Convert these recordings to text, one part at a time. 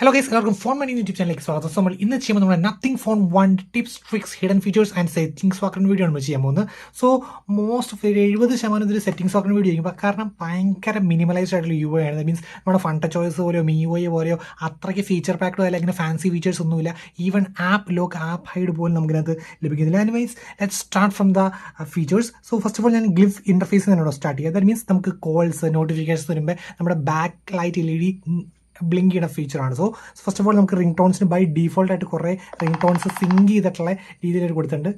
Hello guys, എല്ലാവർക്കും phone mania YouTube ചാനലിലേക്ക് സ്വാഗതം. സോ നമ്മൾ ഇന്ന് ചെയ്യുമ്പോൾ നമ്മുടെ nothing phone 1 tips, tricks, hidden features and settings വാക്കുന്ന വീഡിയോ ആണ് നമ്മൾ ചെയ്യാൻ പോകുന്നത്. സോ മോസ്റ്റ് ഓഫ് 70% ഇതിൽ സെറ്റിംഗ്സ് വാക്കുന്ന വീഡിയോ ചെയ്യുമ്പോൾ കാരണം ഭയങ്കര മിനിമലൈസ്ഡ് ആയിട്ടുള്ള യു ആണ്. ദാറ്റ് മീൻസ് നമ്മുടെ ഫണ്ട ചോയ്സ് പോലെയോ മീവോയോ പോലെയോ അത്രയ്ക്ക് ഫീച്ചർ പാക്ഡോ അല്ലെങ്കിൽ ഫാൻസി ഫീച്ചേഴ്സ് ഒന്നുമില്ല. Even app lock, app hide പോലും നമുക്കിനകത്ത് ലഭിക്കുന്നില്ല. Anyways let's start from the features. So first of all ഞാൻ ഗ്ലിഫ് ഇന്റർഫേസ് തന്നെയാണ് സ്റ്റാർട്ട് ചെയ്യുക. ദാറ്റ് മീൻസ് നമുക്ക് കോൾസ്, നോട്ടിഫിക്കേഷൻസ് വരുമ്പോൾ നമ്മുടെ ബാക്ക് ലൈറ്റ് LED ബ്ലിങ്ക് ചെയ്യുന്ന ഫീച്ചറാണ്. സോ ഫസ്റ്റ് ഓഫ് ഓൾ നമുക്ക് റിംഗ് ടോൺസിന് ബൈ ഡീഫോൾട്ട് ആയിട്ട് കുറേ റിംഗ് ടോൺസ് സിങ്ക് ചെയ്തിട്ടുള്ള രീതിയിൽ കൊടുത്തിട്ടുണ്ട്.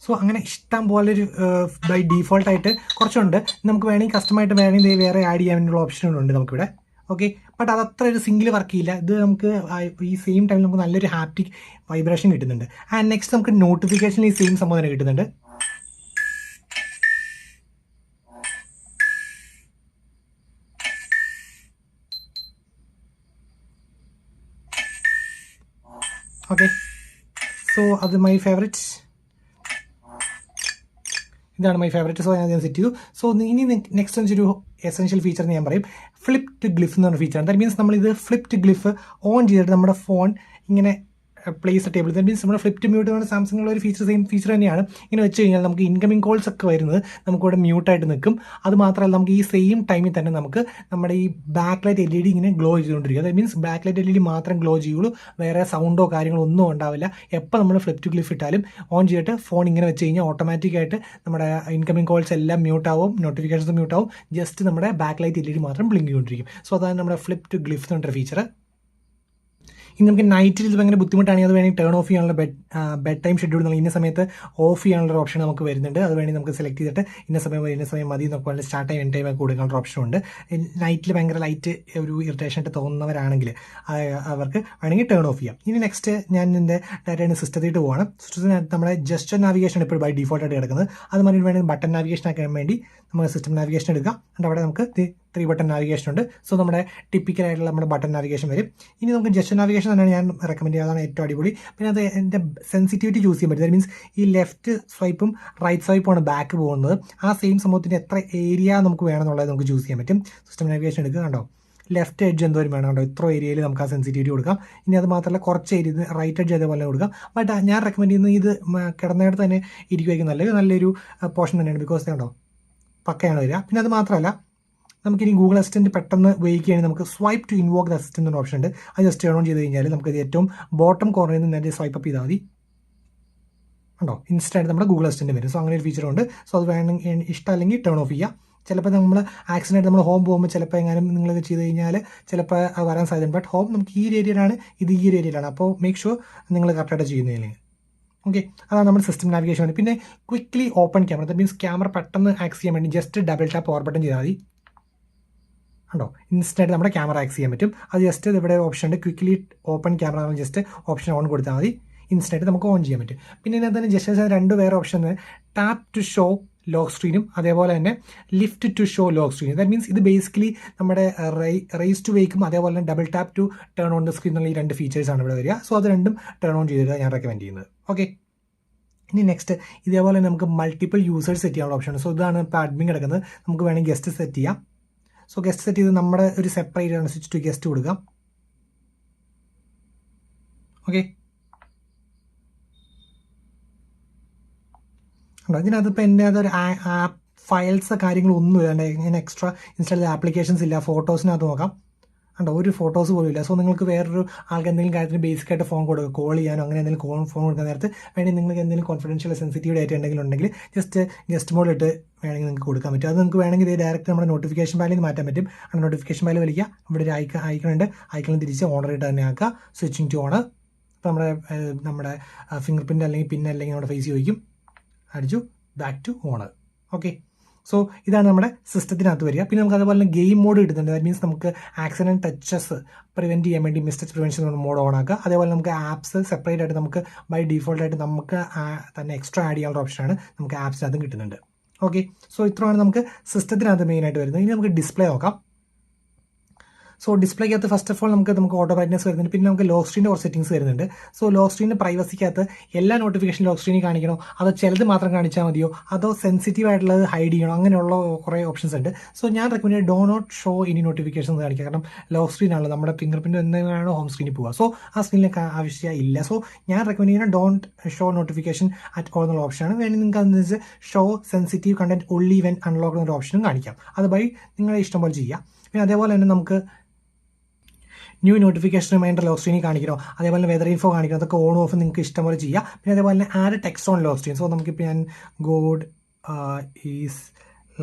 സോ അങ്ങനെ ഇഷ്ടം പോലെ ഒരു ബൈ ഡീഫോൾട്ടായിട്ട് കുറച്ചുണ്ട്. നമുക്ക് വേണമെങ്കിൽ കസ്റ്റമായിട്ട് വേണമെങ്കിൽ വേറെ ആഡ് ചെയ്യാനുള്ള ഓപ്ഷനുകളുണ്ട് നമുക്കിവിടെ. ഓക്കെ, ബട്ട് അതത്ര ഒരു സിംഗിൾ വർക്ക് ചെയ്യില്ല. ഇത് നമുക്ക് ഈ സെയിം ടൈമിൽ നമുക്ക് നല്ലൊരു ഹാപ്റ്റിക് വൈബ്രേഷൻ കിട്ടുന്നുണ്ട്. ആൻഡ് നെക്സ്റ്റ് നമുക്ക് നോട്ടിഫിക്കേഷൻ ഈ സെയിം സംഭവം തന്നെ കിട്ടുന്നുണ്ട്. ഓക്കെ, സോ അത് മൈ ഫേവറേറ്റ്, ഇതാണ് മൈ ഫേവറേറ്റ്. സോ ഞാൻ സെറ്റ് ചെയ്തു. സോ ഇനി നെക്സ്റ്റ് വെച്ചൊരു എസെൻഷ്യൽ ഫീച്ചർ എന്ന് ഞാൻ പറയും ഫ്ലിപ്ഡ് ഗ്ലിഫ് എന്ന് പറഞ്ഞ ഫീച്ചറാണ്. ദാറ്റ് മീൻസ് നമ്മളിത് ഫ്ലിപ്ഡ് ഗ്ലിഫ് ഓൺ ചെയ്തിട്ട് നമ്മുടെ ഫോൺ ഇങ്ങനെ പ്ലേസ് ടേബിൾ, ദാറ്റ് മീൻസ് നമ്മുടെ ഫ്ലിപ്ഡ് മ്യൂട്ട് എന്ന് പറഞ്ഞ സാംസങ്ങിലുള്ള ഒരു ഫീച്ചർ, സെയിം ഫീച്ചർ തന്നെയാണ്. ഇങ്ങനെ വെച്ച് കഴിഞ്ഞാൽ നമുക്ക് ഇൻകമിംഗ് കോൾസ് ഒക്കെ വരുന്നത് നമുക്കിവിടെ മ്യൂട്ടായിട്ട് നിൽക്കും. അത് മാത്രമല്ല നമുക്ക് ഈ സെയിം ടൈമിൽ തന്നെ നമുക്ക് നമ്മുടെ ഈ ബാക്ക് ലൈറ്റ് LED ഇങ്ങനെ ഗ്ലോ ചെയ്തുകൊണ്ടിരിക്കും. That means back light LED മാത്രം ഗ്ലോ ചെയ്യുള്ളൂ, വേറെ സൗണ്ടോ കാര്യങ്ങളോ ഒന്നും ഉണ്ടാവില്ല. എപ്പോൾ നമ്മൾ ഫ്ലിപ്ഡ് ഗ്ലിഫ് ഇട്ടാലും ഓൺ ചെയ്തിട്ട് ഫോൺ ഇങ്ങനെ വെച്ച് കഴിഞ്ഞാൽ ഓട്ടോമാറ്റിക്കായിട്ട് നമ്മുടെ ഇൻകമിംഗ് കോൾസ് എല്ലാം മ്യൂട്ടാവും, നോട്ടിഫിക്കേഷൻസ് മ്യൂട്ടാവും, ജസ്റ്റ് നമ്മുടെ ബാക്ക് ലൈറ്റ് LED മാത്രം ബ്ലിങ്ക് ചെയ്തുകൊണ്ടിരിക്കും. സോ അതാണ് നമ്മുടെ ഫ്ലിപ്ഡ് ഗ്ലിഫ് എന്ന് പറഞ്ഞ ഫീച്ചർ. ഇനി നമുക്ക് നൈറ്റിൽ ഇത് ഭയങ്കര ബുദ്ധിമുട്ടാണെങ്കിൽ അത് വേണമെങ്കിൽ ടേൺ ഓഫ് ചെയ്യാനുള്ള ബെഡ് ടൈം ഷെഡ്യൂൾ എന്നുള്ള ഇന്ന സമയത്ത് ഓഫ് ചെയ്യാനുള്ള ഒരു ഓപ്ഷൻ നമുക്ക് വരുന്നുണ്ട്. അത് വേണമെങ്കിൽ നമുക്ക് സെലക്ട് ചെയ്തിട്ട് ഇന്ന സമയം മതി എന്നൊക്കെ പറഞ്ഞാൽ സ്റ്റാർട്ട് ടൈം എൻ ടൈം ഒക്കെ കൊടുക്കാനുള്ള ഓപ്ഷൻ ഉണ്ട്. നൈറ്റിൽ ഭയങ്കര ലൈറ്റ് ഒരു ഇറിറ്റേഷൻ ആയിട്ട് തോന്നുന്നവരാണെങ്കിൽ അവർക്ക് വേണമെങ്കിൽ ടേൺ ഓഫ് ചെയ്യാം. ഇനി നെക്സ്റ്റ് ഞാൻ എൻ്റെ ഡയറക്റ്റ് സിസ്റ്റത്തിട്ട് പോവാണ്. സിസ്റ്റത്തിനകത്ത് നമ്മുടെ ജസ്റ്റ് നാവിഗേഷൻ ഇപ്പോൾ ബൈ ഡീഫോൾട്ടായിട്ട് കിടക്കുന്നത്. അത് മാറി വേണമെങ്കിൽ ബട്ടൺ നാവിഗേഷൻ ആക്കാൻ വേണ്ടി നമുക്ക് സിസ്റ്റം നാവിഗേഷൻ എടുക്കാം. എന്നിട്ട് അവിടെ നമുക്ക് 3 ബട്ടൺ നാവിഗേഷൻ ഉണ്ട്. സോ നമ്മുടെ ടിപ്പിക്കലായിട്ടുള്ള നമ്മുടെ ബട്ടൺ നാവിഗേഷൻ വരും. ഇനി നമുക്ക് ജസ്റ്റ് നാവിഗേഷൻ തന്നെയാണ് ഞാൻ റെക്കമെൻഡ് ചെയ്യുക, അതാണ് ഏറ്റവും അടിപൊളി. പിന്നെ അത് എൻ്റെ സെൻസിറ്റിവിറ്റി ചൂസ് ചെയ്യാൻ പറ്റും. ദാറ്റ് മീൻസ് ഈ ലെഫ്റ്റ് സ്വൈപ്പും റൈറ്റ് സ്വൈപ്പുമാണ് ബാക്ക് പോകുന്നത്. ആ സെയിം സംഭവത്തിൻ്റെ എത്ര ഏരിയ നമുക്ക് വേണമെന്നുള്ളത് നമുക്ക് ചൂസ് ചെയ്യാൻ പറ്റും. സിസ്റ്റം നാവിഗേഷൻ എടുക്കുക, കണ്ടോ ലെഫ്റ്റ് എഡ്ജ് എന്തോരം വേണം, കണ്ടോ ഇത്ര ഏരിയയിൽ നമുക്ക് ആ സെൻസിറ്റിവിറ്റി കൊടുക്കാം. ഇനി അത് മാത്രമല്ല കുറച്ച് ഏരിയ റൈറ്റ് എഡ്ജ് അതേപോലെ കൊടുക്കാം. ബട്ട് ഞാൻ റെക്കമെൻഡ് ചെയ്യുന്നത് ഇത് കിടന്നിടത്ത് തന്നെ ഇരിക്കുമായിരിക്കും നല്ലൊരു പോർഷൻ തന്നെയാണ്. ബിക്കോസ് കണ്ടോ പക്കയാണ് വരിക. പിന്നെ അത് മാത്രമല്ല നമുക്കിനി ഗൂഗിൾ അസിസ്റ്റൻറ്റ് പെട്ടെന്ന് ഉപയോഗിക്കുകയാണെങ്കിൽ നമുക്ക് swipe to invoke the assistant എന്ന ഓപ്ഷൻ ഉണ്ട്. അത് ജസ്റ്റ് ടേൺ ഓൺ ചെയ്ത് കഴിഞ്ഞാൽ നമുക്കത് ഏറ്റവും ബോട്ടം കോർണറിൽ നിന്ന് നേരെ സ്വൈപ്പ് അപ്പ് ചെയ്താൽ മതി. ഉണ്ടോ ഇൻസ്റ്റൻറ്റ് നമ്മുടെ ഗൂഗിൾ അസിസ്റ്റൻറ്റ് വരും. സോ അങ്ങനെ ഒരു ഫീച്ചറുണ്ട്. സോ അത് വേണമെങ്കിൽ ഇഷ്ടമല്ലെങ്കിൽ ടേൺ ഓഫ് ചെയ്യുക. ചിലപ്പോൾ നമ്മൾ ആക്സിഡൻറ്റ് നമ്മൾ ഹോം പോകുമ്പോൾ ചിലപ്പോൾ എങ്ങാനും നിങ്ങളിത് ചെയ്ത് കഴിഞ്ഞാൽ ചിലപ്പോൾ വരാൻ സാധ്യത. ബട്ട് ഹോം നമുക്ക് ഈ ഒരു ഏരിയയിലാണ്, ഇത് ഈ ഒരു ഏരിയയിലാണ്. അപ്പോൾ മേക്ക് ഷുവർ നിങ്ങൾ കറക്റ്റായിട്ട് ചെയ്യുന്നില്ലെങ്കിൽ. ഓക്കെ, അതാണ് നമ്മുടെ സിസ്റ്റം നാവിഗേഷൻ. പിന്നെ quickly open camera, that means camera പെട്ടെന്ന് ആക്സ് ചെയ്യാൻ വേണ്ടി just double tap power button ചെയ്താൽ മതി. ഉണ്ടോ ഇൻസ്റ്റൻറ്റ് നമ്മുടെ ക്യാമറ ആക്സ് ചെയ്യാൻ പറ്റും. അത് ജസ്റ്റ് ഇവിടെ ഓപ്ഷൻ ഉണ്ട്, quickly open camera just option on കൊടുത്താൽ മതി, ഇൻസ്റ്റൻറ്റ് നമുക്ക് ഓൺ ചെയ്യാൻ പറ്റും. പിന്നെ ഇതിനകത്ത് തന്നെ ജസ്റ്റ് രണ്ട് വേറെ option, tap to show lock സ്ക്രീനും അതേപോലെ തന്നെ ലിഫ്റ്റ് ടു ഷോ ലോക്ക് സ്ക്രീനും. ദാറ്റ് മീൻസ് ഇത് ബേസിക്കലി നമ്മുടെ റൈസ് ടു വേക്കും അതേപോലെ തന്നെ double tap to turn on the screen എന്നുള്ള ഈ 2 ഫീച്ചേഴ്സാണ് ഇവിടെ വരിക. സോ അത് രണ്ടും ടേൺ ഓൺ ചെയ്തിട്ട് ഞാൻ റെക്കമെൻഡ് ചെയ്യുന്നത്. ഓക്കെ, ഇനി നെക്സ്റ്റ് ഇതേപോലെ തന്നെ നമുക്ക് മൾട്ടിപ്പിൾ യൂസേഴ്സ് സെറ്റ് ചെയ്യാനുള്ള ഓപ്ഷൻ. സോ ഇതാണ് ഇപ്പോൾ അഡ്മിൻ കിടക്കുന്നത്. നമുക്ക് വേണമെങ്കിൽ ഗസ്റ്റ് സെറ്റ് ചെയ്യാം. സോ ഗസ്റ്റ് സെറ്റ് ചെയ്ത് നമ്മുടെ ഒരു സെപ്പറേറ്റ് ആണ് സ്വിച്ച് ടു ഗസ്റ്റ് കൊടുക്കാം. ഓക്കെ, ഇതിനകത്ത് ഇപ്പോൾ എൻ്റെ അതൊരു ആപ്പ് ഫയൽസ് കാര്യങ്ങളൊന്നുമില്ല, ഞാൻ എക്സ്ട്രാ ഇൻസ്റ്റാൾ ചെയ്ത ആപ്ലിക്കേഷൻസ് ഇല്ല. ഫോട്ടോസിനകത്ത് നോക്കാം, ഉണ്ടോ ഒരു ഫോട്ടോസ് പോലും ഇല്ല. സോ നിങ്ങൾക്ക് വേറൊരു ആൾക്ക് എന്തെങ്കിലും കാര്യത്തിന് ബേസിക് ആയിട്ട് ഫോൺ കൊടുക്കുക, കോൾ ചെയ്യാനോ അങ്ങനെ എന്തെങ്കിലും ഫോൺ കൊടുക്കാൻ നേരത്ത് വേണമെങ്കിൽ നിങ്ങൾക്ക് എന്തെങ്കിലും കോൺഫിഡൻഷ്യൽ സെൻസിറ്റീവ് ഡേറ്റ ഉണ്ടെങ്കിൽ ജസ്റ്റ് ഗസ്റ്റ് മോഡ് ഇട്ട് വേണമെങ്കിൽ നിങ്ങൾക്ക് കൊടുക്കാൻ പറ്റും. അത് നിങ്ങൾക്ക് വേണമെങ്കിൽ ഇത് ഡയറക്റ്റ് നമ്മുടെ നോട്ടിഫിക്കേഷൻ പാലിൽ നിന്ന് മാറ്റാൻ പറ്റും. ആ നോട്ടിഫിക്കേഷൻ പാലിൽ വലിക്കുക, ഇവിടെ ഒരു ഐക്കണുണ്ട്, ഐക്കണിൽ തിരിച്ച് ഓണർ ഇട്ട് തന്നെ ആക്കുക, സ്വിച്ചിങ് ടു ഓണർ. ഇപ്പോൾ നമ്മുടെ ഫിംഗർ പ്രിൻ്റ് അല്ലെങ്കിൽ പിൻ അല്ലെങ്കിൽ നമ്മുടെ ഫേസ് ചോദിക്കും, അടിച്ചു back to owner. Okay, so ഇതാണ് നമ്മുടെ സിസ്റ്റത്തിനകത്ത് വരിക. പിന്നെ നമുക്ക് അതുപോലെ തന്നെ ഗെയിം മോഡ് കിട്ടുന്നുണ്ട്. ദാറ്റ് മീൻസ് നമുക്ക് ആക്സിഡൻറ്റ് ടച്ചസ് പ്രിവെൻറ്റ് ചെയ്യാൻ വേണ്ടി മിസ്റ്റേക്ക് പ്രിവെൻഷൻ മോഡ് ഓൺ ആക്കുക. അതേപോലെ നമുക്ക് ആപ്സ് സെപ്പറേറ്റ് ആയിട്ട് നമുക്ക് ബൈ ഡീഫോൾട്ടായിട്ട് നമുക്ക് തന്നെ എക്സ്ട്രാ ആഡ് ചെയ്യാനുള്ള ഓപ്ഷനാണ് നമുക്ക് ആപ്സിനകത്തും കിട്ടുന്നുണ്ട്. ഓക്കെ, സോ ഇത്രയാണ് നമുക്ക് സിസ്റ്റത്തിനകത്ത് മെയിനായിട്ട് വരുന്നത്. ഇനി നമുക്ക് ഡിസ്പ്ലേ നോക്കാം. സോ ഡിസ്പ്ലേക്കകത്ത് ഫസ്റ്റ് ഓഫ് ഓൾ നമുക്ക് ഓട്ടോ ബ്രൈറ്റ്നസ് വരുന്നുണ്ട്. പിന്നെ നമുക്ക് ലോക്ക് സ്ക്രീനിൻ്റെ കുറച്ച് സെറ്റിംഗ്സ് വരുന്നുണ്ട്. സോ ലോക്ക് സ്ക്രീനിൻ്റെ പ്രൈവസിക്കകത്ത് എല്ലാ നോട്ടിഫിക്കേഷൻ ലോക്ക് സ്ക്രീനിൽ കാണിക്കണോ, അതോ ചിലത് മാത്രം കാണിച്ചാൽ മതിയോ, അതോ സെൻസിറ്റീവ് ആയിട്ടുള്ളത് ഹൈഡ് ചെയ്യണോ, അങ്ങനെയുള്ള കുറേ ഓപ്ഷൻസ് ഉണ്ട്. സോ ഞാൻ റെക്കമെൻഡ് ഡോ നോട്ട് ഷോ ഇനി നോട്ടിഫിക്കേഷൻസ് കാണിക്കുക. കാരണം ലോക്ക് സ്ക്രീൻ ആണല്ലോ, നമ്മുടെ ഫിംഗർ പ്രിൻറ്റ് എന്തെങ്കിലും ഹോം സ്ക്രീനിൽ പോവുക. സോ ആ സ്ക്രീനിലേക്ക് ആവശ്യമില്ല. സോ ഞാൻ റെക്കമെൻഡ് ചെയ്യുന്ന don't show notification at all എന്നുള്ള ഓപ്ഷനാണ്. വേണമെങ്കിൽ നിങ്ങൾക്ക് അതിന് show sensitive content only when unlock എന്നൊരു ഓപ്ഷനും കാണിക്കാം. അത് വഴി നിങ്ങളെ ഇഷ്ടം പോലെ ചെയ്യാം. പിന്നെ അതേപോലെ തന്നെ നമുക്ക് ന്യൂ നോട്ടിഫിക്കേഷൻ റിമൈൻഡർ ലോക്ക് സ്ക്രീനിൽ കാണിക്കണോ, അതേപോലെ തന്നെ വെതർ ഇൻഫോ കാണിക്കണം, അതൊക്കെ ഓൺ ഓഫ് നിങ്ങൾക്ക് ഇഷ്ടം പോലെ ചെയ്യാം. പിന്നെ അതേപോലെ തന്നെ add text on lock screen. So നമുക്കിപ്പോൾ ഞാൻ ഗോഡ് ഈസ്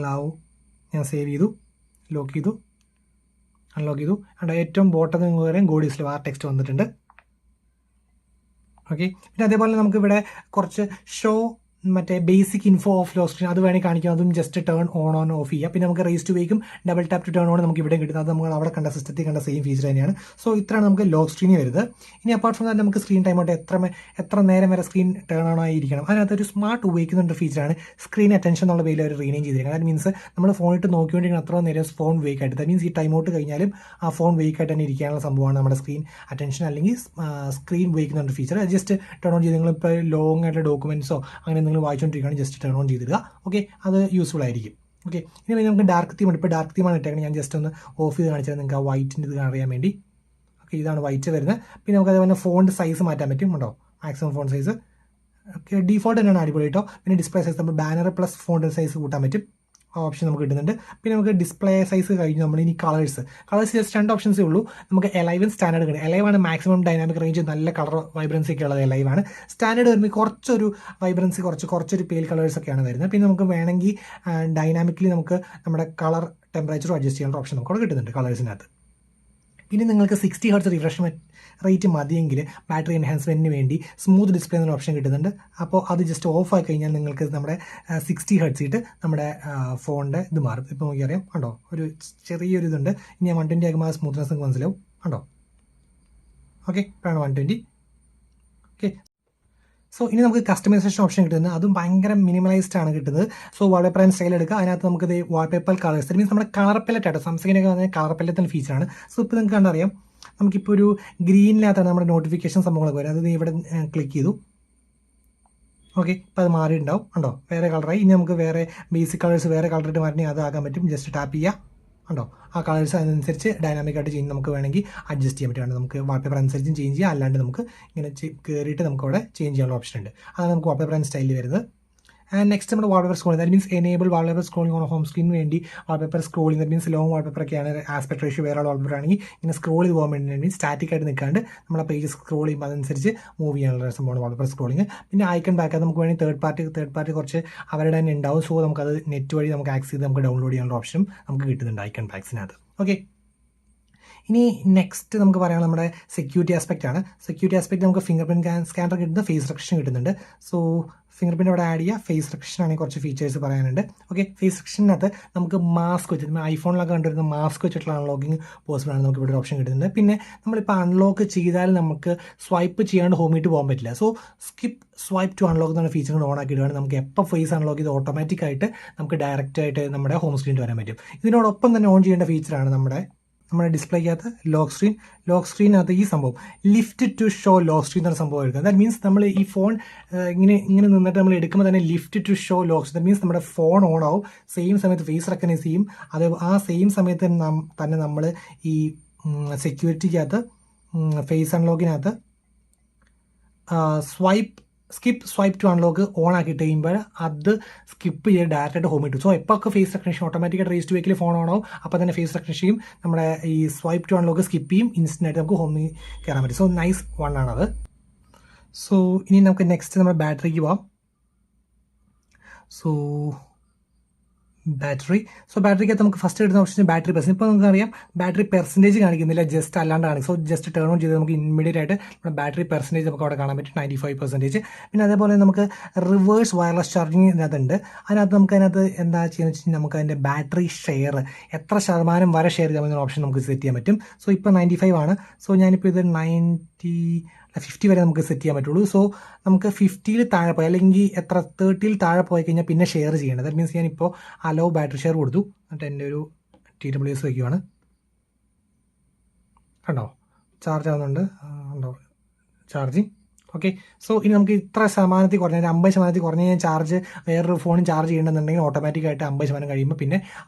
ലവ് ഞാൻ സേവ് ചെയ്തു, ലോക്ക് ചെയ്തു, അൺലോക്ക് ചെയ്തു. അവിടെ ഏറ്റവും ബോട്ടം നിങ്ങൾ പറയാം ഗോഡ് ഈസ് ലവ് ആ ടെക്സ്റ്റ് വന്നിട്ടുണ്ട്. ഓക്കെ. പിന്നെ അതേപോലെ നമുക്കിവിടെ കുറച്ച് ഷോ മറ്റേ basic info of lock screen അത് വേണമെങ്കിൽ കാണിക്കാം. അതും ജസ്റ്റ് ടേൺ ഓൺ ഓഫ് ചെയ്യാം. പിന്നെ നമുക്ക് റേസ് ടു വേക്കും double tap to turn on നമുക്ക് ഇവിടെ കിട്ടുന്നത്. അത് നമ്മൾ അവിടെ കണ്ട സിസ്റ്റത്തിൽ കണ്ട സെയിം ഫീച്ചർ തന്നെയാണ്. സോ ഇത്രയാണ് നമുക്ക് ലോക്ക് സ്ക്രീനിൽ വരുന്നത്. ഇനി അപ്പാർട്ട് ഫ്രം ദാറ്റ് നമുക്ക് സ്ക്രീൻ ടൈം ആയിട്ട് എത്ര നേരം വരെ സ്ക്രീൻ ടേൺ ഓൺ ആയിരിക്കണം. അതിനകത്ത് ഒരു സ്മാർട്ട് ഉപയോഗിക്കുന്നുണ്ട് ഫീച്ചറാണ് സ്ക്രീൻ അറ്റൻഷൻ എന്നുള്ള പേരിൽ അവർ റീനെയിം ചെയ്തിരിക്കുന്നത്. ദാറ്റ് മീൻസ് നമ്മൾ ഫോണിട്ട് നോക്കിക്കൊണ്ടിരിക്കുന്ന അത്ര നേരം ഫോൺ വേക്ക് ആയിട്ട്, ദാറ്റ് മീൻസ് ഈ ടൈം ഔട്ട് കഴിഞ്ഞാലും ആ ഫോൺ വേക്ക് ആയിട്ട് തന്നെ ഇരിക്കാനുള്ള സംഭവമാണ് നമ്മുടെ സ്ക്രീൻ അറ്റൻഷൻ അല്ലെങ്കിൽ സ്ക്രീൻ ഉപയോഗിക്കുന്നുണ്ട് ഫീച്ചർ. ജസ്റ്റ് ടേൺ ഓൺ ചെയ്ത് നിങ്ങളിപ്പോൾ ലോങ് ആയിട്ടുള്ള ഡോക്യുമെൻറ്റ്സോ അങ്ങനെ നിങ്ങൾ വായിച്ചുകൊണ്ടിരിക്കുകയാണ് ജസ്റ്റ് ടേൺ ഓൺ ചെയ്തിടുക. ഓക്കെ, അത് യൂസ്ഫുൾ ആയിരിക്കും. ഓക്കെ. ഇനി നമുക്ക് ഡാർക്ക് തീം ഉണ്ട്. ഇപ്പോൾ ഡാർക്ക് തീമാണ് ഇട്ടേക്കുന്നത്. ഞാൻ ജസ്റ്റ് ഒന്ന് ഓഫ് ചെയ്ത് കാണിച്ചാൽ നിങ്ങൾക്ക് ആ വൈറ്റിൻ്റെ ഇത് അറിയാൻ വേണ്ടി. ഓക്കെ, ഇതാണ് വൈറ്റ് വരുന്നത്. പിന്നെ നമുക്ക് അതേപോലെ ഫോണ്ട് സൈസ് മാറ്റാൻ പറ്റും. ഉണ്ടോ, maximum font size. Okay, default തന്നെയാണ് അടിപൊളി കേട്ടോ. പിന്നെ ഡിസ്പ്ലേ സൈസ് നമ്മൾ ബാനർ പ്ലസ് ഫോണ്ട് സൈസ് കൂട്ടാൻ പറ്റും. ആ ഓപ്ഷൻ നമുക്ക് കിട്ടുന്നുണ്ട്. പിന്നെ നമുക്ക് ഡിസ്പ്ലേ സൈസ് കഴിഞ്ഞ് നമ്മൾ ഇനി കളേഴ്സ് ജസ്റ്റ് 2 ഓപ്ഷൻസേ ഉള്ളൂ. നമുക്ക് എലൈവ് സ്റ്റാൻഡേർഡ് കിട്ടും. എലൈവാണ് മാക്സിമം ഡൈനാമിക് റേഞ്ച്, നല്ല കളർ വൈബ്രൻസി ഒക്കെ ഉള്ളത് എലൈവാണ്. സ്റ്റാൻഡേർഡ് വരുമ്പോൾ കുറച്ചൊരു വൈബ്രൻസി കുറച്ചൊരു പേൽ കളേഴ്സൊക്കെയാണ് വരുന്നത്. പിന്നെ നമുക്ക് വേണമെങ്കിൽ ഡൈനാമിക്കലി നമുക്ക് നമ്മുടെ കളർ ടെമ്പറേച്ചറും അഡ്ജസ്റ്റ് ചെയ്യാനുള്ള ഓപ്ഷൻ നമുക്ക് അവിടെ കിട്ടുന്നുണ്ട് കളേഴ്സിനകത്ത്. പിന്നെ നിങ്ങൾക്ക് 60 ഹെർട്സ് റിഫ്രഷ്മെൻറ്റ് റേറ്റ് മതിയെങ്കിൽ ബാറ്ററി എൻഹാൻസ്മെൻറ്റിന് വേണ്ടി സ്മൂത്ത് ഡിസ്പ്ലേ എന്നൊരു ഓപ്ഷൻ കിട്ടുന്നുണ്ട്. അപ്പോൾ അത് ജസ്റ്റ് ഓഫ് ആയി കഴിഞ്ഞാൽ നിങ്ങൾക്ക് നമ്മുടെ 60 ഹെർട്സ് ഇട്ട് നമ്മുടെ ഫോണിൻ്റെ ഇത് മാറും. ഇപ്പോൾ നോക്കിയറിയാം കണ്ടോ, ഒരു ചെറിയൊരു ഇതുണ്ട്. ഇനി 120 ആകുമ്പോൾ ആ സ്മൂത്ത്നെസ് നിങ്ങൾക്ക് മനസ്സിലാവും കണ്ടോ. ഓക്കെ, ഇപ്പോഴാണ് 120. ഓക്കെ. സോ ഇനി നമുക്ക് കസ്റ്റമൈസേഷൻ ഓപ്ഷൻ കിട്ടുന്നത്, അതും ഭയങ്കര മിനിമലൈസ്ഡ് ആണ് കിട്ടുന്നത്. സോ വാൾപേപ്പർ ആൻഡ് സ്റ്റൈൽ എടുക്കുക. അതിനകത്ത് നമുക്ക് ഇത് വാൾപേപ്പർ കളേഴ്സ്, ദാറ്റ് മീൻസ് നമ്മുടെ കളർ പെല്ലറ്റ് ആട്ടോ. സാംസങ്ങിനൊക്കെ വന്ന കളർ പെല്ലറ്റിൻ്റെ ഫീച്ചറാണ്. സോ ഇപ്പോൾ നിങ്ങൾക്ക് കണ്ടറിയാം, നമുക്കിപ്പോൾ ഒരു ഗ്രീനിനകത്താണ് നമ്മുടെ നോട്ടിഫിക്കേഷൻ സംഭവങ്ങളൊക്കെ വരും. അത് ഇവിടെ ക്ലിക്ക് ചെയ്തു. ഓക്കെ, ഇപ്പോൾ അത് മാറിയിട്ടുണ്ടാവും കണ്ടോ, വേറെ കളറായി. ഇനി നമുക്ക് വേറെ ബേസിക് കളേഴ്സ് വേറെ കളറിട്ട് മാറ്റി അതാക്കാൻ പറ്റും. ജസ്റ്റ് ടാപ്പ് ചെയ്യുക കണ്ടോ, ആ കളേഴ്സ് അതിനനുസരിച്ച് ഡൈനാമിക്കായിട്ട് ചേഞ്ച് നമുക്ക് വേണമെങ്കിൽ അഡ്ജസ്റ്റ് ചെയ്യാൻ പറ്റും. നമുക്ക് വാൾപേപ്പർ അനുസരിച്ചും ചേഞ്ച് ചെയ്യാം, അല്ലാണ്ട് നമുക്ക് ഇങ്ങനെ കയറിയിട്ട് നമുക്ക് അവിടെ ചേഞ്ച് ചെയ്യാനുള്ള ഓപ്ഷൻ ഉണ്ട്. അതാണ് നമുക്ക് വാൾപേപ്പർ ആൻഡ് സ്റ്റൈലിൽ വരുന്നത്. ആൻഡ് നെക്സ്റ്റ് നമ്മുടെ wallpaper scrolling, that means enable wallpaper scrolling on home സ്ക്രീനിന് വേണ്ടി wallpaper scrolling, that means long wallpaper ഒക്കെയാണ് ആസ്പെക്ട് റേഷ്യോ വേറെ വാൾപേപ്പർ ആണെങ്കിൽ ഇങ്ങനെ സ്ക്രോൾ ചെയ്ത് പോകാൻ വേണ്ടി മീൻസ് സ്റ്റാറ്റിക് ആയിട്ട് നിൽക്കാണ്ട് നമ്മളെ പേജ് സ്ക്രോൾ ചെയ്യുമ്പോൾ അതനുസരിച്ച് മൂവ് ചെയ്യാനുള്ള സംഭവമാണ് വാൾപേപ്പർ സ്ക്രോളിംഗ്. പിന്നെ ഐക്കൺ ബാക്ക് നമുക്ക് വേണമെങ്കിൽ തേർഡ് പാർട്ടി കുറച്ച് അവരുടെ തന്നെ ഉണ്ടാവും. സോ നമുക്കത് നെറ്റ് വഴി നമുക്ക് ആക്സസ് ചെയ്ത് നമുക്ക് ഡൗൺലോഡ് ചെയ്യാനുള്ള ഓപ്ഷനും നമുക്ക് കിട്ടുന്നുണ്ട് ഐക്കൺ ബാക്സിനകത്ത്. ഓക്കെ. ഇനി നെക്സ്റ്റ് നമുക്ക് പറയാൻ നമ്മുടെ സെക്യൂരിറ്റി ആസ്പെക്റ്റ് ആണ്. സെക്യൂരിറ്റി ആസ്പെക്റ്റ് നമുക്ക് ഫിംഗർ പ്രിൻറ്റ് സ്കാനർ കിട്ടുന്നത്, ഫേസ് റെക്കഗ്നിഷൻ കിട്ടുന്നുണ്ട്. സോ ഫിംഗർ പ്രിൻറ്റ് അവിടെ ആഡ് ചെയ്യുക. ഫേസ് റെക്കഗ്നിഷൻ ആണെങ്കിൽ കുറച്ച് ഫീച്ചേഴ്സ് പറയാനുണ്ട്. ഓക്കെ, ഫേസ് റെക്കഗ്നിഷനകത്ത് നമുക്ക് മാസ്ക് വെച്ചിട്ട് ഐഫോണിലൊക്കെ കണ്ടുവരുന്ന മാസ്ക് വെച്ചിട്ടുള്ള അൺലോക്കിംഗ് പോസിബിൾ ആണ്. നമുക്ക് ഇവിടെ ഒരു ഓപ്ഷൻ കിട്ടുന്നുണ്ട്. പിന്നെ നമ്മളിപ്പോൾ അൺലോക്ക് ചെയ്താൽ നമുക്ക് സ്വൈപ്പ് ചെയ്യാണ്ട് ഹോമിട്ട് പോകാൻ പറ്റില്ല. So skip swipe to unlock എന്ന ഫീച്ചർ ഓൺ ആക്കിയിടുകയാണ്. നമുക്ക് എപ്പോൾ ഫേസ് അൺലോക്ക് ചെയ്ത് ഓട്ടോമാറ്റിക്കായിട്ട് നമുക്ക് ഡയറക്റ്റായിട്ട് നമ്മുടെ ഹോം സ്ക്രീനിൽ വരാൻ പറ്റും. ഇതിനോടൊപ്പം തന്നെ ഓൺ ചെയ്യേണ്ട ഫീച്ചറാണ് നമ്മുടെ ഡിസ്പ്ലേക്കകത്ത് ലോക്ക് സ്ക്രീനകത്ത് ഈ സംഭവം lift to show lock screen എന്ന സംഭവം എടുക്കുക. ദാറ്റ് മീൻസ് നമ്മൾ ഈ ഫോൺ ഇങ്ങനെ നിന്നിട്ട് നമ്മൾ എടുക്കുമ്പോൾ തന്നെ lift to show lock screen, that means നമ്മുടെ ഫോൺ ഓൺ ആവും, സെയിം സമയത്ത് ഫേസ് റെക്കഗ്നൈസ് ചെയ്യും. അത് ആ സെയിം സമയത്ത് തന്നെ നമ്മൾ ഈ സെക്യൂരിറ്റിക്കകത്ത് ഫേസ് അൺലോക്കിനകത്ത് skip swipe to unlock on ആക്കിയിട്ട് കഴിയുമ്പോൾ അത് സ്കിപ്പ് ചെയ്ത് ഡയറക്റ്റായിട്ട് ഹോം ഇട്ടു. സോ എപ്പോഴൊക്കെ ഫേസ് റെക്കഗ്നിഷൻ ഓട്ടോമാറ്റിക്കായിട്ട് റേസ് ടു വേക്കിൽ ഫോൺ ഓൺ ആവും, അപ്പോൾ തന്നെ ഫേസ് റെക്കഗ്നിഷൻ ചെയ്യും, നമ്മുടെ ഈ സ്വൈപ്പ് ടു അൺലോക്ക് സ്കിപ്പ് ചെയ്യും, ഇൻസ്റ്റൻ്റ് ആയിട്ട് നമുക്ക് ഹോമിൽ കയറാൻ പറ്റും. സോ നൈസ് വൺ ആണത്. സോ ഇനി നമുക്ക് നെക്സ്റ്റ് നമ്മുടെ ബാറ്ററിക്ക് പോവാം. സോ ബാറ്ററിക്കകത്ത് നമുക്ക് ഫസ്റ്റ് എടുക്കുന്ന ഓപ്ഷൻ ബാറ്ററി പെർസെൻറ്റ്. ഇപ്പോൾ നമുക്കറിയാം ബാറ്ററി പെർസെൻറ്റേജ് കാണിക്കുന്നില്ല, ജസ്റ്റ് അല്ലാണ്ട് കാണിക്കും. സോ ജസ്റ്റ് ടേൺ ഓൺ ചെയ്ത് നമുക്ക് ഇമ്മീഡിയറ്റ് ആയിട്ട് നമ്മുടെ ബാറ്ററി പെർസെൻറ്റേജ് നമുക്ക് അവിടെ കാണാൻ പറ്റും, 95%. പിന്നെ അതേപോലെ നമുക്ക് റിവേഴ്സ് വയർലെസ് ചാർജിങ് ഇതിനകത്തുണ്ട്. അതിനകത്ത് എന്താ ചെയ്യുന്നത് വെച്ച് കഴിഞ്ഞാൽ നമുക്ക് അതിൻ്റെ ബാറ്ററി ഷെയർ എത്ര ശതമാനം വരെ ഷെയർ ചെയ്യാമെന്ന ഓപ്ഷൻ നമുക്ക് സെറ്റ് ചെയ്യാൻ പറ്റും. സോ ഇപ്പോൾ 95 ആണ്. സോ ഞാനിപ്പോൾ ഇത് 50 വരെ നമുക്ക് സെറ്റ് ചെയ്യാൻ പറ്റുള്ളൂ. സോ നമുക്ക് 50 താഴെ പോയി അല്ലെങ്കിൽ 30 താഴെ പോയി കഴിഞ്ഞാൽ പിന്നെ ഷെയർ ചെയ്യേണ്ടത്. ദാറ്റ് മീൻസ് ഞാനിപ്പോൾ അലോ ബാറ്ററി ഷെയർ കൊടുത്തു, എന്നിട്ട് എൻ്റെ ഒരു TWS വയ്ക്കുവാണ്. കണ്ടോ ചാർജ് ആവുന്നുണ്ട്, ഉണ്ടോ ചാർജിങ്. ഓക്കെ, സോ ഇനി നമുക്ക് ഇത്ര ശതമാനത്തിൽ കുറഞ്ഞ 50% കുറഞ്ഞ ചാർജ് വേറൊരു ഫോണിൽ ചാർജ് ചെയ്യണമെന്നുണ്ടെങ്കിൽ ഓട്ടോമാറ്റിക്കായിട്ട് 50% കഴിയുമ്പോൾ പിന്നെ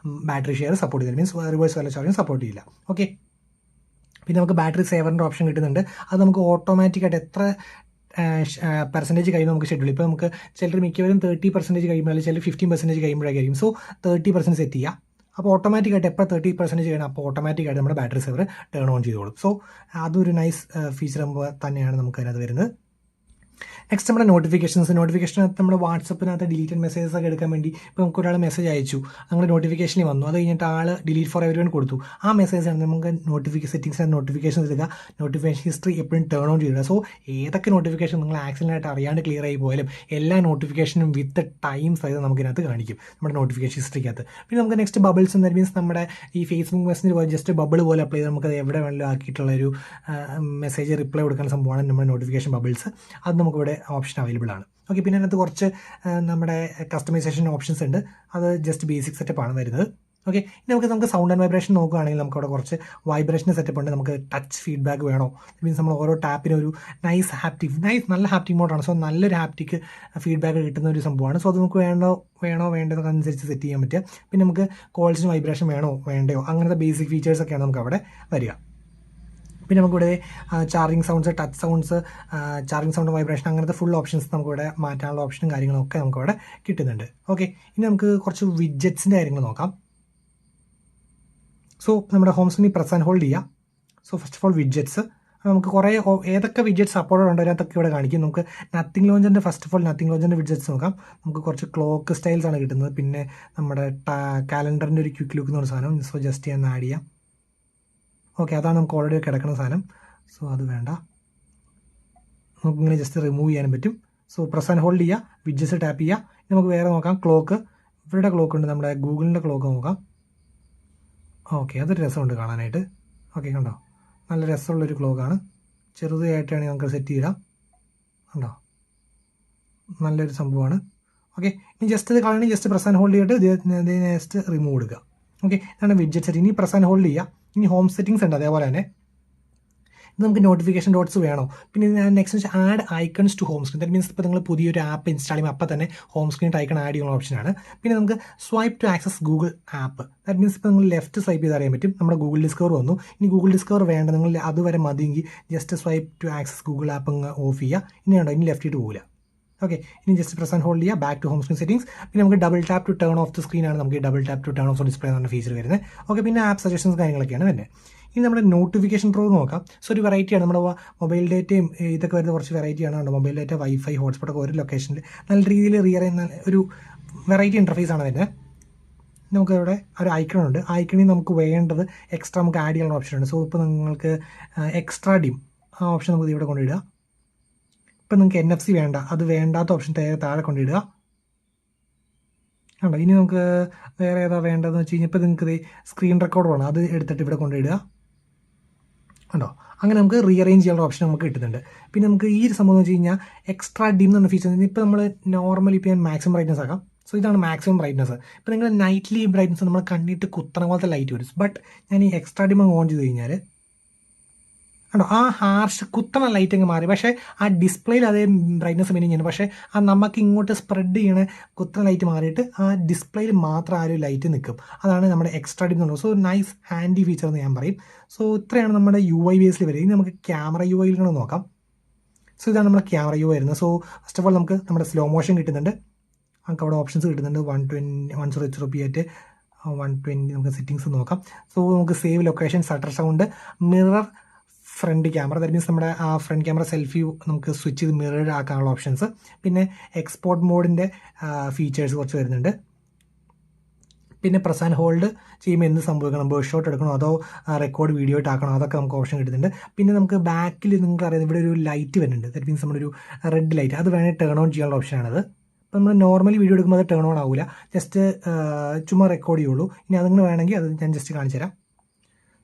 ബാറ്ററി ഷെയർ സപ്പോർട്ട് ചെയ്തില്ല, മീൻസ് റിവേഴ്സ് വല്ല ചാർജിങ് സപ്പോർട്ട് ചെയ്യില്ല. ഓക്കെ, പിന്നെ നമുക്ക് ബാറ്ററി സേവറിൻ്റെ ഓപ്ഷൻ കിട്ടുന്നുണ്ട്. അത് നമുക്ക് ഓട്ടോമാറ്റിക്കായിട്ട് എത്ര പെർസെൻറ്റേജ് കഴിയുമ്പോൾ നമുക്ക് ഷെഡ്യൂൾ. ഇപ്പോൾ നമുക്ക് ചിലർ മിക്കവരും 30% കഴിയുമ്പോൾ അല്ലെങ്കിൽ ചിലർ 15% കഴിയുമ്പോഴായിരിക്കും. സോ 30% സെറ്റ് ചെയ്യുക. അപ്പോൾ ഓട്ടോമാറ്റിക്കായിട്ട് എപ്പോൾ 30% ചെയ്യണം, അപ്പോൾ ഓട്ടോമാറ്റിക്കായിട്ട് നമ്മുടെ ബാറ്ററി സേവർ ടേൺ ഓൺ ചെയ്തോളും. സോ അതൊരു നൈസ് ഫീച്ചർ തന്നെയാണ് നമുക്ക് അതിനകത്ത് വരുന്നത്. നെക്സ്റ്റ് നമ്മുടെ നോട്ടിഫിക്കേഷനകത്ത് നമ്മുടെ വാട്സപ്പിനകത്ത് ഡിലീറ്റഡ് മെസ്സേജസ് ഒക്കെ എടുക്കാൻ വേണ്ടി ഇപ്പോൾ നമുക്ക് ഒരാൾ മെസ്സേജ് അയച്ചു, നമ്മുടെ നോട്ടിഫിക്കേഷനിൽ വന്നു, അത് കഴിഞ്ഞിട്ട് ആൾ ഡിലീറ്റ് ഫോർ എവരിവൺ കൊടുത്തു. ആ മെസ്സേജാണ് നമുക്ക് സെറ്റിംഗ്സിനകത്ത് നോട്ടിഫിക്കേഷൻ എടുക്കുക, നോട്ടിഫിക്കേഷൻ ഹിസ്റ്ററി എപ്പോഴും ടേൺ ഓൺ ചെയ്യുക. സോ ഏതൊക്കെ നോട്ടിഫിക്കേഷൻ നിങ്ങൾ ആക്സിഡൻ്റായിട്ട് അറിയാണ്ട് ക്ലിയർ ആയി പോയാലും എല്ലാ നോട്ടിഫിക്കേഷനും വിത്ത് ടൈം സൈസ് നമുക്കിനകത്ത് കാണിക്കും നമ്മുടെ നോട്ടിഫിക്കേഷൻ ഹിസ്റ്ററിക്കകത്ത്. പിന്നെ നമുക്ക് നെക്സ്റ്റ് ബബിൾസ് എന്ന് മീൻസ് നമ്മുടെ ഈ ഫേസ്ബുക്ക് മെസ്സേജ് പോലെ ജസ്റ്റ് ബബിൾ പോലെ അപ്ലൈ ചെയ്ത് നമുക്കത് എവിടെ വേണമെങ്കിലും ആക്കിയിട്ടുള്ളൊരു മെസ്സേജ് റിപ്ലൈ കൊടുക്കുന്ന സംഭവമാണ് നമ്മുടെ നോട്ടിഫിക്കേഷൻ ബബിൾസ്. അത് നമുക്കിവിടെ ഓപ്ഷൻ അവൈലബിൾ ആണ്. ഓക്കെ, പിന്നെ അതിനകത്ത് കുറച്ച് നമ്മുടെ കസ്റ്റമൈസേഷൻ ഓപ്ഷൻസ് ഉണ്ട്. അത് ജസ്റ്റ് ബേസിക് സെറ്റപ്പാണ് വരുന്നത്. ഓക്കെ, ഇനി നമുക്ക് സൗണ്ട് ആൻഡ് വൈബ്രേഷൻ നോക്കുകയാണെങ്കിൽ നമുക്ക് അവിടെ കുറച്ച് വൈബ്രേഷൻ സെറ്റപ്പ് ഉണ്ട്. നമുക്ക് ടച്ച് ഫീഡ്ബാക്ക് വേണോ, മീൻസ് നമ്മൾ ഓരോ ടാപ്പിനും ഒരു നല്ല ഹാപ്റ്റിക് മോഡാണ്. സോ നല്ലൊരു ഹാപ്റ്റിക് ഫീഡ്ബാക്ക് കിട്ടുന്ന ഒരു സംഭവമാണ്. സോ അത് നമുക്ക് വേണ്ടതൊക്കെ അനുസരിച്ച് സെറ്റ് ചെയ്യാൻ പറ്റുക. പിന്നെ നമുക്ക് കോൾസിന് വൈബ്രേഷൻ വേണോ വേണ്ടയോ അങ്ങനത്തെ ബേസിക് ഫീച്ചേഴ്സൊക്കെയാണ് നമുക്ക് അവിടെ വരിക. പിന്നെ നമുക്കിവിടെ charging sounds, touch sounds, charging sound, vibration അങ്ങനത്തെ ഫുൾ ഓപ്ഷൻസ് നമുക്കിവിടെ മാറ്റാനുള്ള ഓപ്ഷനും കാര്യങ്ങളൊക്കെ നമുക്കിവിടെ കിട്ടുന്നുണ്ട്. ഓക്കെ, ഇനി നമുക്ക് കുറച്ച് വിഡ്ജറ്റ്സിൻ്റെ കാര്യങ്ങൾ നോക്കാം. സോ നമ്മുടെ ഹോം സ്ക്രീനിൽ പ്രസ് ആൻഡ് ഹോൾഡ് ചെയ്യുക. So first of all widgets നമുക്ക് കുറേ ഏതൊക്കെ വിഡ്ജറ്റ്സ് സപ്പോർട്ട് ഉണ്ട് അതിനകത്തൊക്കെ ഇവിടെ കാണിക്കും. നമുക്ക് നത്തിങ് ലോഞ്ചറിൻ്റെ ഫസ്റ്റ് ഓഫ് ഓൾ നത്തിങ് ലോഞ്ചറിൻ്റെ വിഡ്ജറ്റ്സ് നോക്കാം. നമുക്ക് കുറച്ച് ക്ലോക്ക് സ്റ്റൈൽസ് ആണ് കിട്ടുന്നത്. പിന്നെ നമ്മുടെ കാലണ്ടറിൻ്റെ ഒരു ക്വിക്ക് ലുക്ക് എന്ന് പറഞ്ഞ സാധനം. സോ ജസ്റ്റ് ഞാൻ ആഡ് ചെയ്യാം. ഓക്കെ, അതാണ് നമുക്ക് ഓൾറെഡി കിടക്കുന്ന സാധനം. സോ അത് വേണ്ട, നമുക്കിങ്ങനെ ജസ്റ്റ് റിമൂവ് ചെയ്യാനും പറ്റും. സോ പ്രസ് ആൻഡ് ഹോൾഡ് ചെയ്യുക, വിഡ്ജറ്റ്സ് ടാപ്പ് ചെയ്യുക. നമുക്ക് വേറെ നോക്കാം. ക്ലോക്ക്, ഇവരുടെ ക്ലോക്ക് ഉണ്ട്, നമ്മുടെ ഗൂഗിളിൻ്റെ ക്ലോക്ക് നോക്കാം. ഓക്കെ, അതൊരു രസമുണ്ട് കാണാനായിട്ട്. ഓക്കെ, കണ്ടോ, നല്ല രസമുള്ളൊരു ക്ലോക്കാണ്. ചെറുതായിട്ടാണെങ്കിൽ നമുക്ക് സെറ്റ് ചെയ്യാം. കണ്ടോ, നല്ലൊരു സംഭവമാണ്. ഓക്കെ, ഇനി ജസ്റ്റ് ഇത് കളയണമെങ്കിൽ ജസ്റ്റ് പ്രസ് ആൻഡ് ഹോൾഡ് ചെയ്തിട്ട് ജസ്റ്റ് റിമൂവ് കൊടുക്കുക. ഓക്കെ, ഇതാണ് വിഡ്ജറ്റ് സെറ്റ്. ഇനി പ്രസ് ആൻഡ് ഹോൾഡ് ചെയ്യുക. ഇനി ഹോം സെറ്റിംഗ്സ് ഉണ്ട് അതേപോലെ തന്നെ. ഇത് നമുക്ക് നോട്ടിഫിക്കേഷൻ ഡോട്ട്സ് വേണോ. പിന്നെ next add icons to home screen. That means ഇപ്പോൾ നിങ്ങൾ പുതിയൊരു ആപ്പ് ഇൻസ്റ്റാൾ ചെയ്യുമ്പോൾ അപ്പോൾ തന്നെ ഹോം സ്ക്രീൻ ഐക്കൺ ആഡ് ചെയ്യുന്ന ഓപ്ഷനാണ്. പിന്നെ നമുക്ക് swipe to access Google app. That means ഇപ്പോൾ നിങ്ങൾ ലെഫ്റ്റ് സ്വൈപ്പ് ചെയ്ത് അറിയാൻ പറ്റും. നമ്മുടെ ഗൂഗിൾ ഡിസ്കവർ വന്നു. ഇനി ഗൂഗിൾ ഡിസ്കവർ വേണ്ട, നിങ്ങൾ അതുവരെ മതിയെങ്കിൽ just swipe to access Google app off ചെയ്യുക. ഇനി ഉണ്ടോ, ഇനി ലെഫ്റ്റ് ഇട്ട് പോകില്ല. ഓക്കെ, ഇനി ജസ്റ്റ് പ്രസ് ആൻഡ് ഹോൾഡ് ചെയ്യുക, back to home screen settings. പിന്നെ നമുക്ക് double tap to turn off the സ്ക്രീനാണ് നമുക്ക് double tap to turn off display എന്ന ഫീച്ചർ വരുന്നത്. ഓക്കെ, പിന്നെ ആപ്പ് സജഷൻസ് കാര്യങ്ങളൊക്കെയാണ് വരുന്നത്. ഇനി നമ്മുടെ നോട്ടിഫിക്കേഷൻ പ്രോ നോക്കാം. സോ ഒരു വെറൈറ്റിയാണ്, നമ്മുടെ മൊബൈൽ ഡേറ്റയും ഇതൊക്കെ വരുന്ന കുറച്ച് വെറൈറ്റിയാണ്. മൊബൈൽ ഡേറ്റ, വൈഫൈ, ഹോട്ട്സ്പോട്ടൊക്കെ ഒരു ലൊക്കേഷനിൽ നല്ല രീതിയിൽ ഒരു വെറൈറ്റി ഇൻ്റർഫേസ് ആണ് വരുന്നത്. നമുക്ക് ഇവിടെ ഒരു ഐക്കൺ ഉണ്ട്. ഐക്കണിൽ നമുക്ക് വേണ്ടത് എക്സ്ട്രാ നമുക്ക് ആഡ് ചെയ്യാനുള്ള ഓപ്ഷൻ ഉണ്ട്. സോ ഇപ്പോൾ നിങ്ങൾക്ക് എക്സ്ട്രാ ഡിം ആ ഓപ്ഷൻ നമുക്ക് ഇവിടെ കൊണ്ടിടുക. ഇപ്പം നിങ്ങൾക്ക് NFC വേണ്ട, അത് വേണ്ടാത്ത ഓപ്ഷൻ താഴെ കൊണ്ടിടുക. കണ്ടോ, ഇനി നമുക്ക് വേറെ ഏതാ വേണ്ടതെന്ന് വെച്ച് കഴിഞ്ഞാൽ ഇപ്പോൾ നിങ്ങൾക്ക് സ്ക്രീൻ റെക്കോർഡ് വേണം, അത് എടുത്തിട്ട് ഇവിടെ കൊണ്ടിടുക. കണ്ടോ, അങ്ങനെ നമുക്ക് റീഅറേഞ്ച് ചെയ്യാനുള്ള ഓപ്ഷൻ നമുക്ക് കിട്ടുന്നുണ്ട്. പിന്നെ നമുക്ക് ഈ ഒരു സംഭവം എന്ന് വെച്ച് കഴിഞ്ഞാൽ എക്സ്ട്രാ ഡിം എന്ന ഫീച്ചർ. ഇപ്പോൾ നമ്മൾ നോർമലി ഇപ്പോൾ ഞാൻ മാക്സിമം ബ്രൈറ്റ്നസ് ആക്കാം. സോ ഇതാണ് മാക്സിമം ബ്രൈറ്റ്നസ്. ഇപ്പോൾ നിങ്ങൾ നൈറ്റ്ലി ബ്രൈറ്റ്നസ് നമ്മൾ കണ്ണിട്ട് കുത്തണ പോലത്തെ ലൈറ്റ് വരും. ബട്ട് ഞാൻ ഈ എക്സ്ട്രാ ഡിം ഓൺ ചെയ്ത് കഴിഞ്ഞാൽ കണ്ടോ, ആ ഹാർഷ് കുത്തണ ലൈറ്റ് അങ്ങ് മാറി. പക്ഷേ ആ ഡിസ്പ്ലേയിൽ അതേ ബ്രൈറ്റ്നസ് മെയിൻ ചെയ്യുന്നു. പക്ഷേ ആ നമുക്ക് ഇങ്ങോട്ട് സ്പ്രെഡ് ചെയ്യണ കുത്തണ ലൈറ്റ് മാറിയിട്ട് ആ ഡിസ്പ്ലേയിൽ മാത്രം ആ ഒരു ലൈറ്റ് നിൽക്കും. അതാണ് നമ്മുടെ എക്സ്ട്രാ ഡിം എന്നുള്ളത്. സോ നൈസ് ഹാൻഡി ഫീച്ചർ എന്ന് ഞാൻ പറയും. സോ ഇത്രയാണ് നമ്മുടെ UI ബേസിൽ വരിക. ഇനി നമുക്ക് ക്യാമറ UI കൂടെ നോക്കാം. സോ ഇതാണ് നമ്മുടെ ക്യാമറ UI വരുന്നത്. സോ ഫസ്റ്റ് ഓഫ് ഓൾ നമുക്ക് നമ്മുടെ സ്ലോ മോഷൻ കിട്ടുന്നുണ്ട്. നമുക്ക് അവിടെ ഓപ്ഷൻസ് കിട്ടുന്നുണ്ട്. 120p 120 നമുക്ക് സെറ്റിങ്സ് നോക്കാം. സോ നമുക്ക് save location, shutter sound, mirror front camera. That means നമ്മുടെ ആ ഫ്രണ്ട് ക്യാമറ സെൽഫി നമുക്ക് സ്വിച്ച് ചെയ്ത് മിറർ ആക്കാനുള്ള ഓപ്ഷൻസ്. പിന്നെ എക്സ്പോർട്ട് മോഡിൻ്റെ ഫീച്ചേഴ്സ് കുറച്ച് വരുന്നുണ്ട്. പിന്നെ പ്രസ് ആൻഡ് ഹോൾഡ് ചെയ്യുമ്പോൾ എന്ത് സംഭവിക്കണം, ബേർഡ് ഷോട്ട് എടുക്കണോ അതോ റെക്കോർഡ് വീഡിയോ ആയിട്ട് ആക്കണോ, അതൊക്കെ നമുക്ക് ഓപ്ഷൻ കിട്ടുന്നുണ്ട്. പിന്നെ നമുക്ക് ബാക്കിൽ നിങ്ങൾക്ക് അറിയാം ഇവിടെ ഒരു ലൈറ്റ് വരുന്നുണ്ട്. ദാറ്റ് മീൻസ് നമ്മുടെ ഒരു റെഡ് ലൈറ്റ്, അത് വേണമെങ്കിൽ ടേൺ ഓൺ ചെയ്യാനുള്ള ഓപ്ഷനാണത്. അപ്പോൾ നമ്മൾ നോർമലി വീഡിയോ എടുക്കുമ്പോൾ അത് ടേൺ ഓൺ ആവില്ല, ജസ്റ്റ് ചുമ്മാ റെക്കോർഡ് ചെയ്യുള്ളൂ. ഇനി അതങ്ങനെ വേണമെങ്കിൽ അത് ഞാൻ ജസ്റ്റ് കാണിച്ചു തരാം.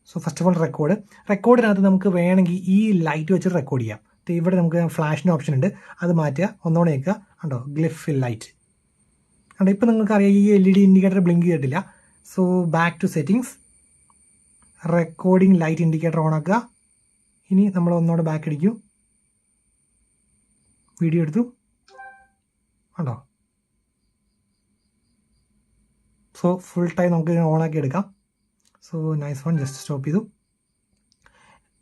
സോ ഫസ്റ്റ് ഓഫ് ഓൾ റെക്കോർഡിനകത്ത് നമുക്ക് വേണമെങ്കിൽ ഈ ലൈറ്റ് വെച്ചിട്ട് റെക്കോർഡ് ചെയ്യാം. ഇവിടെ നമുക്ക് ഫ്ലാഷിൻ്റെ ഓപ്ഷൻ ഉണ്ട്, അത് മാറ്റുക, ഒന്നോടെ നിൽക്കുക. കണ്ടോ, ഗ്ലിഫ് ലൈറ്റ് കണ്ടോ. ഇപ്പോൾ നിങ്ങൾക്കറിയാം ഈ LED ഇൻഡിക്കേറ്റർ ബ്ലിങ്ക് ചെയ്തിട്ടില്ല. So back to settings, recording light indicator on ആക്കുക. ഇനി നമ്മൾ ഒന്നുകൂടെ ബാക്ക് അടിക്കൂ, വീഡിയോ എടുത്തു കണ്ടോ. സോ ഫുൾ ടൈം നമുക്ക് ഓണാക്കി എടുക്കാം. So nice one. Just stop ചെയ്തു.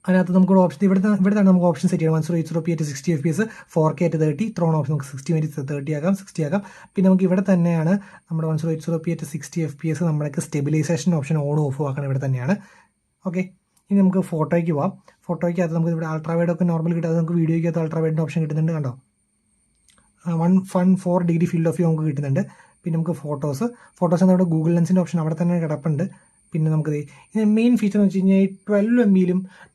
അതിനകത്ത് നമുക്ക് ഓപ്ഷൻ ഇവിടെ നമുക്ക് ഓപ്ഷൻ സെറ്റ് ചെയ്യാം. 108 at 60 FPS, 4K at 30, ത്രോൺ ഓപ്ഷൻ നമുക്ക് 60 30 ആകാം, 60 ആകാം. പിന്നെ നമുക്ക് ഇവിടെ തന്നെയാണ് നമ്മുടെ 108 at 60 FPS നമ്മളൊക്കെ സ്റ്റെബിലൈസേഷൻ ഓപ്ഷൻ ഓൺ ഓഫ് ആക്കണം ഇവിടെ തന്നെയാണ്. ഓക്കെ, ഇനി നമുക്ക് ഫോട്ടോയ്ക്ക് പോവാം. ഫോട്ടോയ്ക്കകത്ത് നമുക്ക് ഇവിടെ അൾട്രാവൈഡൊക്കെ നോർമൽ കിട്ടാതെ നമുക്ക് വീഡിയോയ്ക്കകത്ത് അൾട്രാവൈഡിൻ്റെ ഓപ്ഷൻ കിട്ടുന്നുണ്ട് കണ്ടോ. 114 degree ഫീൽഡ് ഓഫ് വ്യൂ നമുക്ക് കിട്ടുന്നുണ്ട്. പിന്നെ നമുക്ക് ഫോട്ടോസ് നമ്മുടെ ഗൂഗിൾ ലെൻസിൻ്റെ ഓപ്ഷൻ അവിടെ തന്നെ കിടപ്പുണ്ട്. പിന്നെ നമുക്ക് മെയിൻ ഫീച്ചർ എന്ന് വെച്ച് കഴിഞ്ഞാൽ 12 MB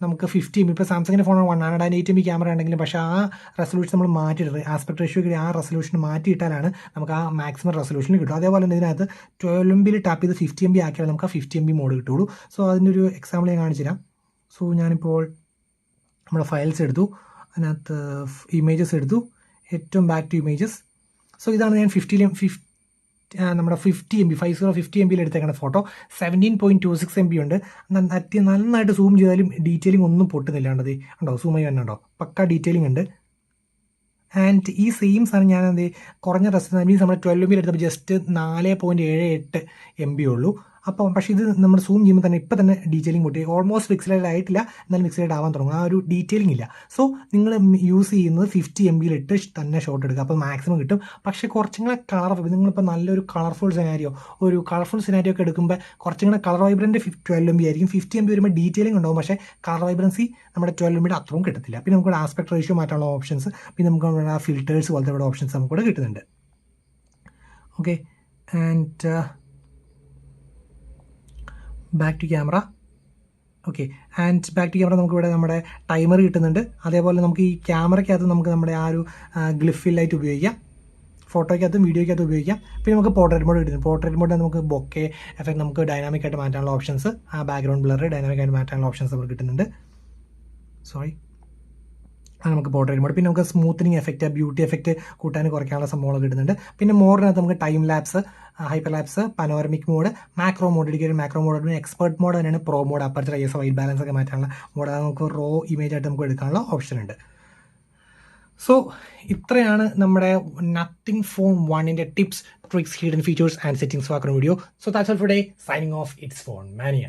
നമുക്ക് 50 MB. ഇപ്പോൾ സാംസങ്ങിൻ്റെ ഫോൺ 108 MB ക്യാമറ ഉണ്ടെങ്കിലും പക്ഷേ ആ റെസൊല്യൂഷൻ നമ്മൾ മാറ്റിയിട്ട് ആസ്പെക്ട് റേഷ്യോക്ക് ആ റെസൊല്യൂഷൻ മാറ്റിയിട്ടാലാണ് നമുക്ക് ആ മാക്സിമം റെസൊല്യൂഷൻ കിട്ടും. അതേപോലെ തന്നെ ഇതിനകത്ത് 12 MB ടാപ്പ് ചെയ്ത് 50 MB ആക്കിയാൽ നമുക്ക് ആ 50 MB മോഡ് കിട്ടുള്ളൂ. സോ അതിൻ്റെ ഒരു എക്സാമ്പിൾ ഞാൻ കാണിച്ചു തരാം. സോ ഞാനിപ്പോൾ നമ്മുടെ ഫയൽസ് എടുത്തു, അതിനകത്ത് ഇമേജസ് എടുത്തു, ഏറ്റവും ബാക്ക് ടു ഇമേജസ്. സോ ഇതാണ് ഞാൻ നമ്മുടെ 50 MB എടുത്തേക്കുന്ന ഫോട്ടോ. 17.26 MB ഉണ്ട്. നന്നായിട്ട് സൂം ചെയ്താലും ഡീറ്റെയിലിംഗ് ഒന്നും പൊട്ടുന്നില്ല. ഉണ്ടോ, സൂം ചെയ്യാൻ ഉണ്ടോ, പക്ക ഡീറ്റെയിലിംഗ് ഉണ്ട്. ആൻഡ് ഈ സെയിം സാധനം ഞാൻ കുറഞ്ഞ റെസൊല്യൂഷൻ മീൻസ് നമ്മൾ 12 MB എടുത്തപ്പോൾ ജസ്റ്റ് 4.78 MB ഉള്ളൂ. അപ്പം പക്ഷേ ഇത് നമ്മൾ സൂം ചെയ്യുമ്പോൾ തന്നെ ഇപ്പം തന്നെ ഡീറ്റെയിലിംഗ് പൊട്ടി. ഓൾമോസ്റ്റ് പിക്സലൈഡ് ആയിട്ടില്ല, എന്നാലും പിക്സലൈഡ് ആവാൻ തുടങ്ങും. ആ ഒരു ഡീറ്റെയിലിംഗ് ഇല്ല. സോ നിങ്ങൾ യൂസ് ചെയ്യുന്നത് 50 MB തന്നെ ഷോട്ട് എടുക്കുക, അപ്പോൾ മാക്സിമം കിട്ടും. പക്ഷേ കുറച്ചും കൂടെ നിങ്ങളിപ്പോൾ നല്ലൊരു കളർഫുൾ സിനാരിയോ ഒക്കെ എടുക്കുമ്പോൾ കുറച്ചും കൂടെ കളർ വൈബ്രൻ്റ് 12 MB ആയിരിക്കും. 50 MB വരുമ്പോൾ ഡീറ്റെയിലിംഗ് ഉണ്ടാവും, പക്ഷേ കളർ വൈബ്രൻസി നമ്മുടെ 12 MB അത്രയും കിട്ടത്തില്ല. പിന്നെ നമുക്ക് ആസ്പെക്ട് റേഷ്യോ മാറ്റാനുള്ള ഓപ്ഷൻസ്, പിന്നെ നമുക്ക് ആ ഫിൽറ്റേഴ്സ് പോലത്തെ ഇവിടെ ഓപ്ഷൻസ് നമുക്കിവിടെ കിട്ടുന്നുണ്ട്. Okay, and back to camera. Okay, and back to camera നമുക്കിവിടെ നമ്മുടെ ടൈമർ കിട്ടുന്നുണ്ട്. അതേപോലെ നമുക്ക് ഈ ക്യാമറയ്ക്കകത്ത് നമുക്ക് നമ്മുടെ ആ ഒരു ഗ്ലിഫ് ലൈറ്റ് ഉപയോഗിക്കാം, ഫോട്ടോയ്ക്കകത്തും വീഡിയോയ്ക്കകത്തും ഉപയോഗിക്കാം. പിന്നെ നമുക്ക് പോർട്രേറ്റ് മോഡ് കിട്ടുന്നു. പോർട്രേറ്റ് മോഡ് നമുക്ക് ബൊക്കെ എഫക്ട് നമുക്ക് ഡൈനാമിക് ആയിട്ട് മാറ്റാനുള്ള ഓപ്ഷൻസ്, ആ ബാക്ക്ഗ്രൗണ്ട് ബ്ലർ ഡൈനാമിക് ആയിട്ട് മാറ്റാനുള്ള ഓപ്ഷൻസ് നമുക്ക് കിട്ടുന്നുണ്ട്. നമുക്ക് പോർട്രേറ്റ് മോഡ്. പിന്നെ നമുക്ക് സ്മൂത്തനിങ് എഫക്റ്റ്, ബ്യൂട്ടി എഫക്റ്റ് കൂട്ടാനും കുറയ്ക്കാനുള്ള സംഭവങ്ങൾ കിട്ടുന്നുണ്ട്. പിന്നെ മോഡിനകത്ത് നമുക്ക് time lapse, hyper lapse, panoramic mode, macro mode ഇരിക്കും. മാക്രോ മോഡ് എക്സ്പെർട്ട് മോഡ് തന്നെയാണ് pro mode. Aperture ISO white balance ഒക്കെ മാറ്റാനുള്ള മോഡ്. നമുക്ക് റോ ഇമേജ് ആയിട്ട് നമുക്ക് എടുക്കാനുള്ള ഓപ്ഷൻ ഉണ്ട്. സോ ഇത്രയാണ് നമ്മുടെ നത്തിങ് ഫോൺ 1ൻ്റെ tips, tricks, hidden features and settings വാക്കുന്ന video. So that's all for today. Signing off. It's phone മാനിയ.